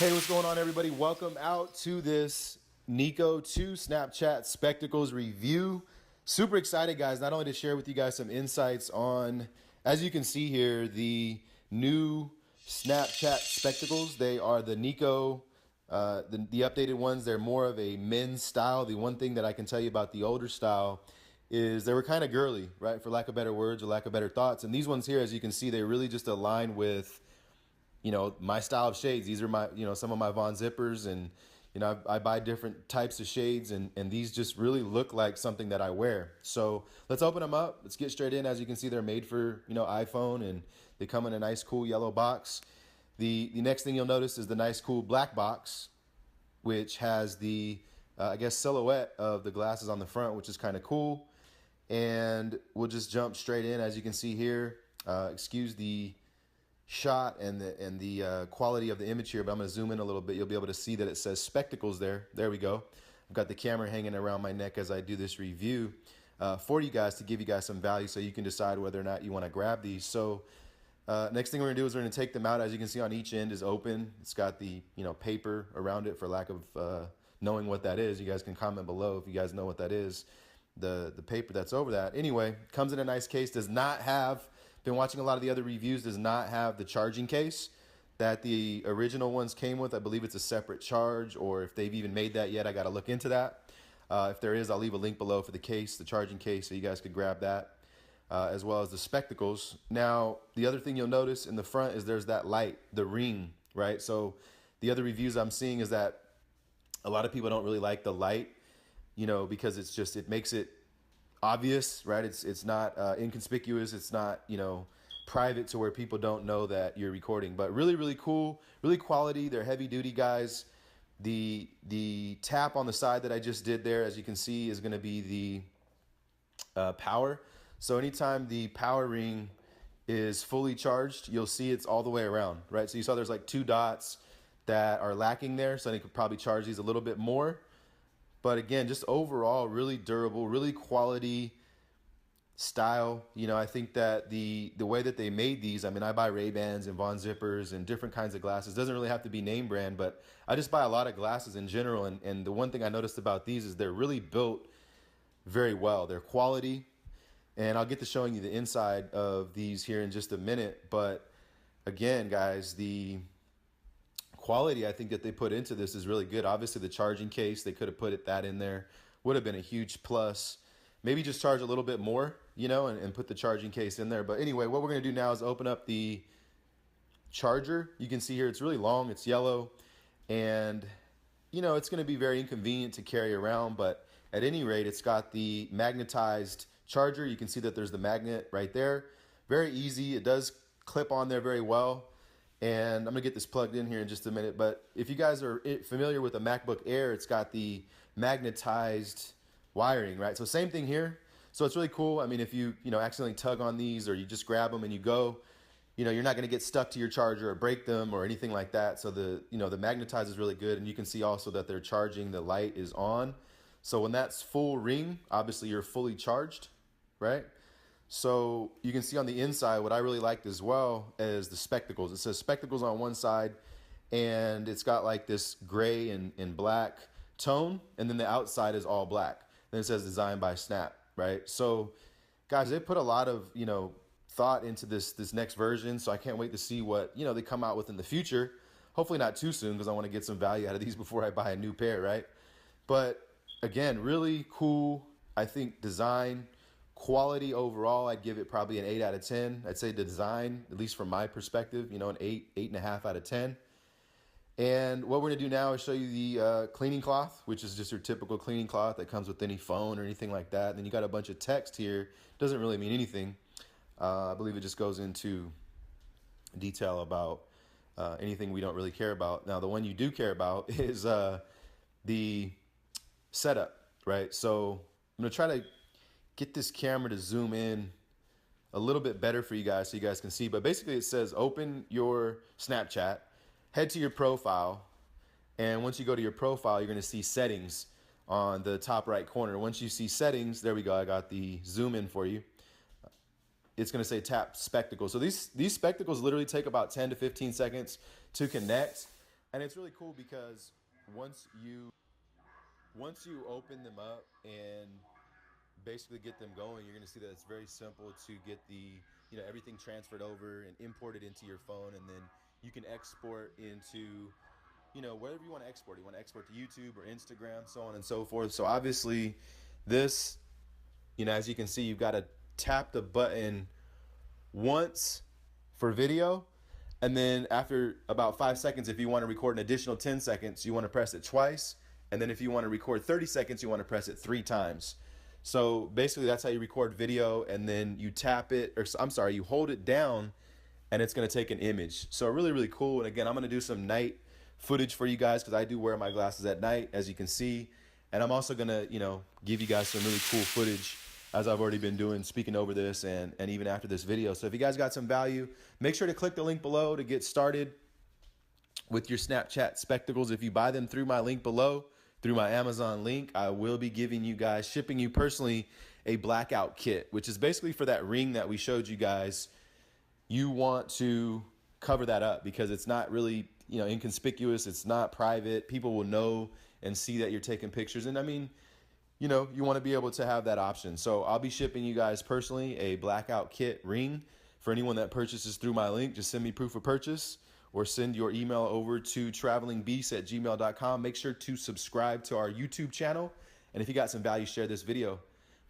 Hey, what's going on, everybody? Welcome out to this Nico 2 Snapchat Spectacles review. Super excited, guys, not only to share with you guys some insights on, as you can see here, the new Snapchat Spectacles. They are the Nico, the updated ones. They're more of a men's style. The one thing that I can tell you about the older style is they were kind of girly, right? For lack of better words or lack of better thoughts. And these ones here, as you can see, they really just align with my style of shades. These are my, some of my Von Zippers, and, I buy different types of shades, and these just really look like something that I wear. So let's open them up. Let's get straight in. As you can see, they're made for, iPhone, and they come in a nice, cool yellow box. The next thing you'll notice is the nice, cool black box, which has the, silhouette of the glasses on the front, which is kind of cool. And we'll just jump straight in. As you can see here, excuse the shot and the quality of the image here, but I'm going to zoom in a little bit. You'll be able to see that it says spectacles there. There we go. I've got the camera hanging around my neck as I do this review for you guys, to give you guys some value so you can decide whether or not you want to grab these. So next thing we're going to do is we're going to take them out. As you can see, on each end is open. It's got the paper around it, for lack of knowing what that is. You guys can comment below if you guys know what that is, the paper that's over that. Anyway, comes in a nice case. Does not have, been watching a lot of the other reviews, does not have the charging case that the original ones came with. I believe it's a separate charge, or if they've even made that yet, I got to look into that. If there is, I'll leave a link below for the case, the charging case, so you guys could grab that, as well as the spectacles. Now, the other thing you'll notice in the front is there's that light, the ring, right? So the other reviews I'm seeing is that a lot of people don't really like the light, because it makes it obvious, right? It's not inconspicuous. It's not, private to where people don't know that you're recording. But really, really cool, really quality. They're heavy duty, guys. The tap on the side that I just did there, as you can see, is going to be the power. So anytime the power ring is fully charged, you'll see it's all the way around, right? So you saw there's like 2 dots that are lacking there. So I could probably charge these a little bit more. But again, just overall, really durable, really quality style. I think that the way that they made these, I buy Ray-Bans and Von Zippers and different kinds of glasses. Doesn't really have to be name brand, but I just buy a lot of glasses in general. And the one thing I noticed about these is they're really built very well. They're quality. And I'll get to showing you the inside of these here in just a minute. But again, guys, the quality I think that they put into this is really good. Obviously, the charging case, they could have put that in there. Would have been a huge plus. Maybe just charge a little bit more, and put the charging case in there. But anyway, what we're going to do now is open up the charger. You can see here it's really long. It's yellow. And, it's going to be very inconvenient to carry around. But at any rate, it's got the magnetized charger. You can see that there's the magnet right there. Very easy. It does clip on there very well. And I'm going to get this plugged in here in just a minute. But if you guys are familiar with a MacBook Air, it's got the magnetized wiring, right? So same thing here. So it's really cool. If you, accidentally tug on these, or you just grab them and you go, you're not going to get stuck to your charger or break them or anything like that. So the magnetize is really good. And you can see also that they're charging, the light is on. So when that's full ring, obviously you're fully charged, right? So you can see on the inside, what I really liked as well is the spectacles. It says spectacles on one side, and it's got like this gray and black tone, and then the outside is all black. Then it says designed by Snap, right? So guys, they put a lot of, thought into this next version. So I can't wait to see what, they come out with in the future. Hopefully not too soon, because I want to get some value out of these before I buy a new pair, right? But again, really cool, I think, design. Quality overall, I'd give it probably an 8 out of 10. I'd say the design, at least from my perspective, an 8.5 out of 10. And what we're going to do now is show you the cleaning cloth, which is just your typical cleaning cloth that comes with any phone or anything like that. And then you got a bunch of text here. Doesn't really mean anything. I believe it just goes into detail about anything we don't really care about. Now, the one you do care about is the setup, right? So I'm going to try to get this camera to zoom in a little bit better for you guys so you guys can see. But basically it says open your Snapchat, head to your profile, and once you go to your profile, you're going to see settings on the top right corner. Once you see settings, there we go. I got the zoom in for you. It's going to say tap spectacles. So these spectacles literally take about 10 to 15 seconds to connect. And it's really cool because once you open them up and basically get them going, you're going to see that it's very simple to get the, everything transferred over and imported into your phone, and then you can export into, whatever you want to export. You want to export to YouTube or Instagram, so on and so forth. So obviously this, as you can see, you've got to tap the button once for video, and then after about 5 seconds, if you want to record an additional 10 seconds, you want to press it twice. And then if you want to record 30 seconds, you want to press it 3 times. So basically that's how you record video, and then you tap it, or I'm sorry, you hold it down and it's going to take an image. So really, really cool. And again, I'm going to do some night footage for you guys because I do wear my glasses at night, as you can see. And I'm also going to, give you guys some really cool footage as I've already been doing, speaking over this and even after this video. So if you guys got some value, make sure to click the link below to get started with your Snapchat spectacles. If you buy them through my link below, through my Amazon link, I will be giving you guys, shipping you personally, a blackout kit, which is basically for that ring that we showed you guys. You want to cover that up because it's not really, inconspicuous. It's not private. People will know and see that you're taking pictures. And I mean, you want to be able to have that option. So I'll be shipping you guys personally a blackout kit ring for anyone that purchases through my link. Just send me proof of purchase or send your email over to travelingbeast@gmail.com. Make sure to subscribe to our YouTube channel. And if you got some value, share this video.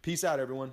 Peace out, everyone.